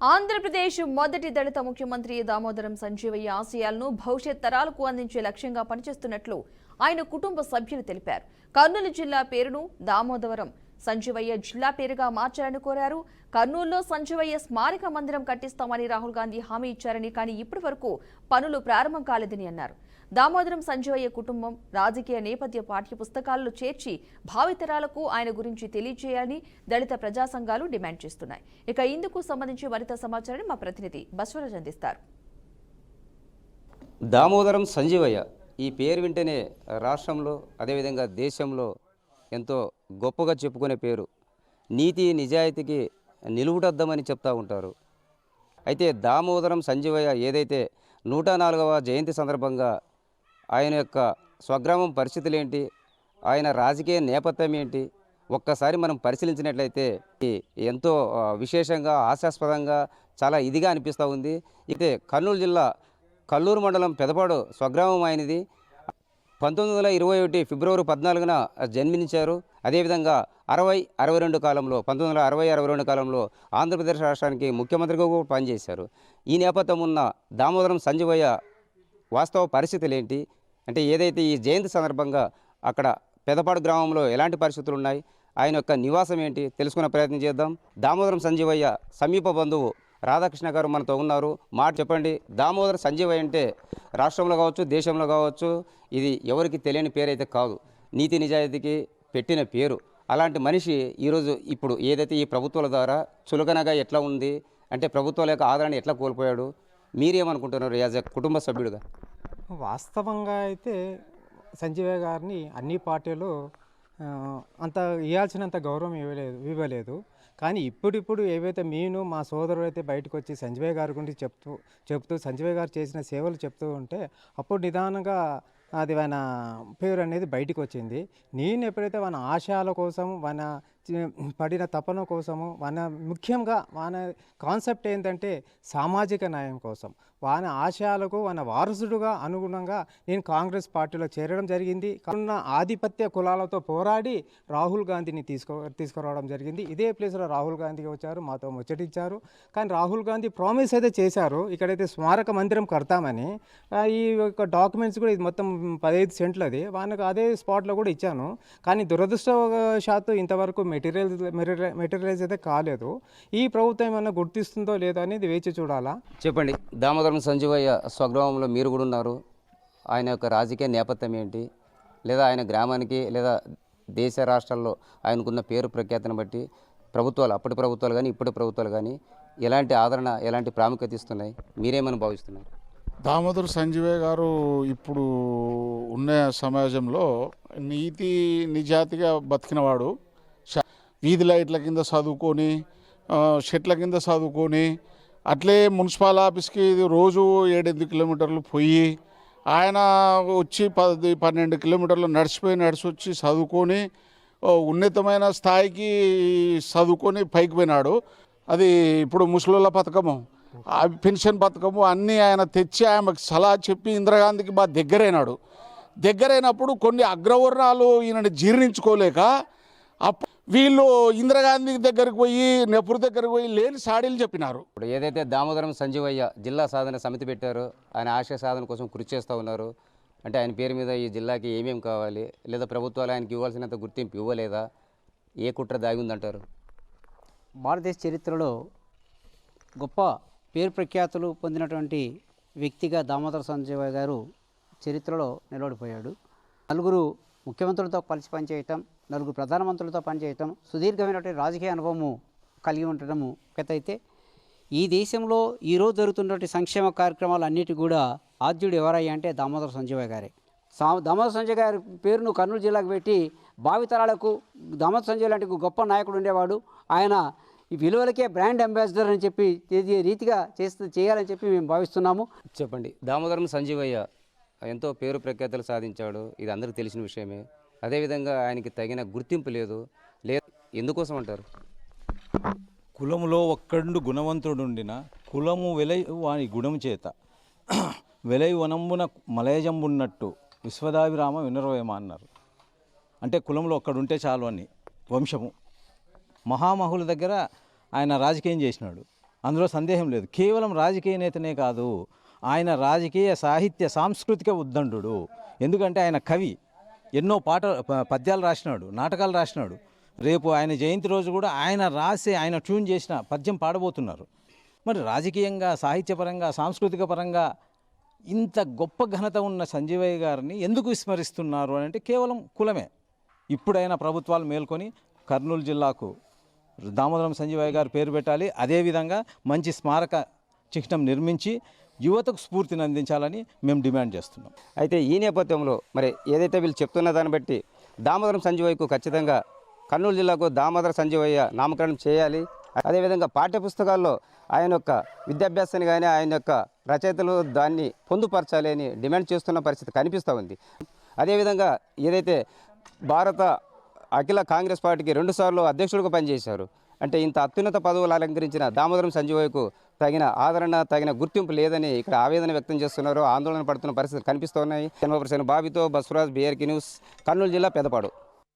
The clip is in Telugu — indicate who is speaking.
Speaker 1: ఆంధ్రప్రదేశ్ మొదటి దళిత ముఖ్యమంత్రి దామోదరం సంజీవయ్య ఆశయాలను భవిష్యత్ తరాలకు అందించే లక్ష్యంగా పనిచేస్తున్నట్లు ఆయన కుటుంబ సభ్యులు తెలిపారు. కర్నూలు జిల్లా పేరును దామోదరం సంజీవయ్య జిల్లా పేరుగా మార్చాలని కోరారు. కర్నూలులో సంజీవయ్య స్మారక మందిరం కట్టిస్తామని రాహుల్ గాంధీ హామీ ఇచ్చారని, కానీ ఇప్పటి వరకు పనులు ప్రారంభం కాలేదని అన్నారు. దామోదరం సంజీవయ్య కుటుంబం రాజకీయ నేపథ్య పాఠ్య పుస్తకాలను చేర్చి భావితరాలకు ఆయన గురించి తెలియజేయాలని దళిత ప్రజా సంఘాలు డిమాండ్ చేస్తున్నాయి. ఇక ఇందుకు సంబంధించి మరింత సమాచారాన్ని మా ప్రతినిధి బస్వరాజ్ అందిస్తారు.
Speaker 2: దామోదరం సంజీవయ్య ఈ పేరు వింటేనే రాష్ట్రంలో అదేవిధంగా దేశంలో ఎంతో గొప్పగా చెప్పుకునే పేరు. నీతి నిజాయితీకి నిలువుటద్దామని చెప్తూ ఉంటారు. అయితే దామోదరం సంజీవయ్య ఏదైతే 104వ జయంతి సందర్భంగా ఆయన యొక్క స్వగ్రామం పరిస్థితులు ఏంటి, ఆయన రాజకీయ నేపథ్యం ఏంటి ఒక్కసారి మనం పరిశీలించినట్లయితే ఎంతో విశేషంగా ఆశాస్పదంగా చాలా ఇదిగా అనిపిస్తూ ఉంది. అయితే కర్నూలు జిల్లా కల్లూరు మండలం పెదపాడు స్వగ్రామం ఆయనది. 1921 ఫిబ్రవరి 14న జన్మించారు. అదేవిధంగా 60-62 కాలంలో 1960-62 కాలంలో ఆంధ్రప్రదేశ్ రాష్ట్రానికి ముఖ్యమంత్రిగా కూడా పనిచేశారు. ఈ నేపథ్యం ఉన్న దామోదరం సంజీవయ్య వాస్తవ పరిస్థితులు ఏంటి అంటే, ఏదైతే ఈ జయంతి సందర్భంగా అక్కడ పెదపాడు గ్రామంలో ఎలాంటి పరిస్థితులు ఉన్నాయి, ఆయన యొక్క నివాసం ఏంటి తెలుసుకునే ప్రయత్నం చేద్దాం. దామోదరం సంజీవయ్య సమీప బంధువు రాధాకృష్ణ గారు మనతో ఉన్నారు. మాట చెప్పండి, దామోదర సంజీవయ్య అంటే రాష్ట్రంలో కావచ్చు దేశంలో కావచ్చు ఇది ఎవరికి తెలియని పేరు అయితే కాదు, నీతి నిజాయితీకి పెట్టిన పేరు. అలాంటి మనిషి ఈరోజు ఇప్పుడు ఏదైతే ఈ ప్రభుత్వాల ద్వారా చులకనగా ఎట్లా ఉంది అంటే ప్రభుత్వాల యొక్క ఆదరణ ఎట్లా కోల్పోయాడు, మీరేమనుకుంటున్నారు యాజ్ ఎ కుటుంబ సభ్యుడిగా?
Speaker 3: వాస్తవంగా అయితే సంజీవయ్య గారిని అన్ని పార్టీలు అంత ఇవ్వాల్సినంత గౌరవం ఇవ్వలేదు. కానీ ఇప్పుడిప్పుడు ఏవైతే మా సోదరుడు అయితే బయటకు వచ్చి సంజీవయ్య గారి గురించి చెప్తూ సంజీవయ్య గారు చేసిన సేవలు చెప్తూ ఉంటే అప్పుడు నిదానంగా అది ఆయన పేరు అనేది బయటకు వచ్చింది. నేను ఎప్పుడైతే మన ఆశయాల కోసం మన పడిన తపన కోసము ముఖ్యంగా మన కాన్సెప్ట్ ఏంటంటే సామాజిక న్యాయం కోసం వాన ఆశయాలకు వాన వారసుడుగా అనుగుణంగా నేను కాంగ్రెస్ పార్టీలో చేరడం జరిగింది. ఉన్న ఆధిపత్య కులాలతో పోరాడి రాహుల్ గాంధీని తీసుకురావడం జరిగింది. ఇదే ప్లేస్లో రాహుల్ గాంధీ వచ్చారు, మాతో ముచ్చటించారు. కానీ రాహుల్ గాంధీ ప్రామిస్ అయితే చేశారు, ఇక్కడైతే స్మారక మందిరం కడతామని. ఈ యొక్క డాక్యుమెంట్స్ కూడా ఇది మొత్తం 15 సెంట్లది వానికి అదే స్పాట్లో కూడా ఇచ్చాను. కానీ దురదృష్టవశాత్తు ఇంతవరకు మెటీరియలైజ్ అయితే కాలేదు. ఈ ప్రభుత్వం ఏమైనా గుర్తిస్తుందో లేదో అనేది వేచి చూడాలా.
Speaker 2: చెప్పండి, దామోదరం సంజీవయ్య స్వగ్రామంలో మీరు కూడా ఉన్నారు. ఆయన యొక్క రాజకీయ నేపథ్యం ఏంటి, లేదా ఆయన గ్రామానికి లేదా దేశ రాష్ట్రాల్లో ఆయనకున్న పేరు ప్రఖ్యాతిని బట్టి ప్రభుత్వాలు, అప్పటి ప్రభుత్వాలు కానీ ఇప్పటి ప్రభుత్వాలు కానీ ఎలాంటి ఆదరణ ఎలాంటి ప్రాముఖ్యత ఇస్తున్నాయి, మీరేమని భావిస్తున్నారు?
Speaker 4: దామోదర్ సంజీవయ్య గారు ఇప్పుడు ఉన్న సమాజంలో నీతి నిజాతిగా బతికినవాడు. వీధి లైట్ల కింద చదువుకొని, షెట్ల కింద చదువుకొని, అట్లే మున్సిపల్ ఆఫీస్కి రోజు 7-8 కిలోమీటర్లు పోయి ఆయన వచ్చి 10-12 కిలోమీటర్లు నడిచి వచ్చి చదువుకొని ఉన్నతమైన స్థాయికి చదువుకొని పైకి పోయినాడు. అది ఇప్పుడు ముసలోళ్ళ పథకము, పెన్షన్ పథకము అన్నీ ఆయన తెచ్చి ఆమెకు సలహా చెప్పి ఇందిరాగాంధీకి బాగా దగ్గరైనప్పుడు కొన్ని అగ్రవర్ణాలు ఈయనని జీర్ణించుకోలేక వీళ్ళు ఇందిరాగాంధీ దగ్గరికి పోయి నెహ్రూ దగ్గరికి పోయి లేని సాడీలు చెప్పినారు.
Speaker 2: ఇప్పుడు ఏదైతే దామోదరం సంజీవయ్య జిల్లా సాధన సమితి పెట్టారో ఆయన ఆశయ సాధన కోసం కృషి చేస్తూ ఉన్నారు. అంటే ఆయన పేరు మీద ఈ జిల్లాకి ఏమేమి కావాలి, లేదా ప్రభుత్వాలు ఆయనకి ఇవ్వాల్సినంత గుర్తింపు ఇవ్వలేదా, ఏ కుట్ర దాగి ఉందంటారు?
Speaker 5: భారతదేశ చరిత్రలో గొప్ప పేరు ప్రఖ్యాతులు పొందినటువంటి వ్యక్తిగా దామోదర సంజీవయ్య గారు చరిత్రలో నిలబడిపోయాడు. 4 ముఖ్యమంత్రులతో కలిసి పనిచేయటం, 4 ప్రధానమంత్రులతో పనిచేయటం, సుదీర్ఘమైనటువంటి రాజకీయ అనుభవము కలిగి ఉండటము అయితే ఈ దేశంలో ఈరోజు జరుగుతున్నటువంటి సంక్షేమ కార్యక్రమాలు అన్నిటి కూడా ఆద్యుడు ఎవరయ్యా అంటే దామోదర సంజీవయ్య గారే. దామోదర సంజయ్ గారి పేరును కర్నూలు జిల్లాకు పెట్టి భావితరాలకు దామోదర సంజయ్ లాంటి గొప్ప నాయకుడు ఉండేవాడు. ఆయన ఈ విలువలకే బ్రాండ్ అంబాసిడర్ అని చెప్పి రీతిగా చేయాలని చెప్పి మేము భావిస్తున్నాము.
Speaker 2: చెప్పండి, దామోదరం సంజీవయ్య ఎంతో పేరు ప్రఖ్యాతులు సాధించాడు, ఇది అందరికీ తెలిసిన విషయమే. అదేవిధంగా ఆయనకి తగిన గుర్తింపు లేదు, ఎందుకోసం అంటారు?
Speaker 6: కులములో ఒక్కడు గుణవంతుడుండిన కులము వెలై వాని గుణము చేత వెలై వనంబున మలయజంబున్నట్టు విశ్వదాభిరామ వినరవేమ అన్నారు. అంటే కులంలో ఒక్కడుంటే చాలు అని వంశము. మహామహుల దగ్గర ఆయన రాజకీయం చేసినాడు. అందులో సందేహం లేదు. కేవలం రాజకీయ నేతనే కాదు, ఆయన రాజకీయ సాహిత్య సాంస్కృతిక ఉద్దండు. ఎందుకంటే ఆయన కవి, ఎన్నో పద్యాలు రాసినాడు, నాటకాలు రాసినాడు. రేపు ఆయన జయంతి రోజు కూడా ఆయన ట్యూన్ చేసిన పద్యం పాడబోతున్నారు. మరి రాజకీయంగా, సాహిత్యపరంగా, సాంస్కృతిక పరంగా ఇంత గొప్ప ఘనత ఉన్న సంజీవయ్య గారిని ఎందుకు విస్మరిస్తున్నారు అని అంటే కేవలం కులమే. ఇప్పుడైనా ప్రభుత్వాలు మేల్కొని కర్నూలు జిల్లాకు దామోదరం సంజీవయ్య గారు పేరు పెట్టాలి. అదేవిధంగా మంచి స్మారక చిహ్నం నిర్మించి యువతకు స్ఫూర్తిని అందించాలని మేము డిమాండ్ చేస్తున్నాం.
Speaker 2: అయితే ఈ నేపథ్యంలో మరి ఏదైతే వీళ్ళు చెప్తున్న దాన్ని బట్టి దామోదరం సంజీవయ్యకు ఖచ్చితంగా కర్నూలు జిల్లాకు దామోదర సంజీవయ్య నామకరణం చేయాలి. అదేవిధంగా పాఠ్యపుస్తకాల్లో ఆయన యొక్క విద్యాభ్యాసాన్ని కానీ ఆయన యొక్క రచయితలు దాన్ని పొందుపరచాలి అని డిమాండ్ చేస్తున్న పరిస్థితి కనిపిస్తూ ఉంది. అదేవిధంగా ఏదైతే భారత అఖిల కాంగ్రెస్ పార్టీకి 2 సార్లు అధ్యక్షుడిగా పనిచేశారు, అంటే ఇంత అత్యున్నత పదవులు అలంకరించిన దామోదరం సంజీవయ్యకు తగిన ఆదరణ, తగిన గుర్తింపు లేదని ఇక్కడ ఆవేదన వ్యక్తం చేస్తున్నారు, ఆందోళన పడుతున్న పరిస్థితులు కనిపిస్తున్నాయి. బాబితో బస్వరాజ్, BRK న్యూస్, కర్నూలు జిల్లా పెదపాడు.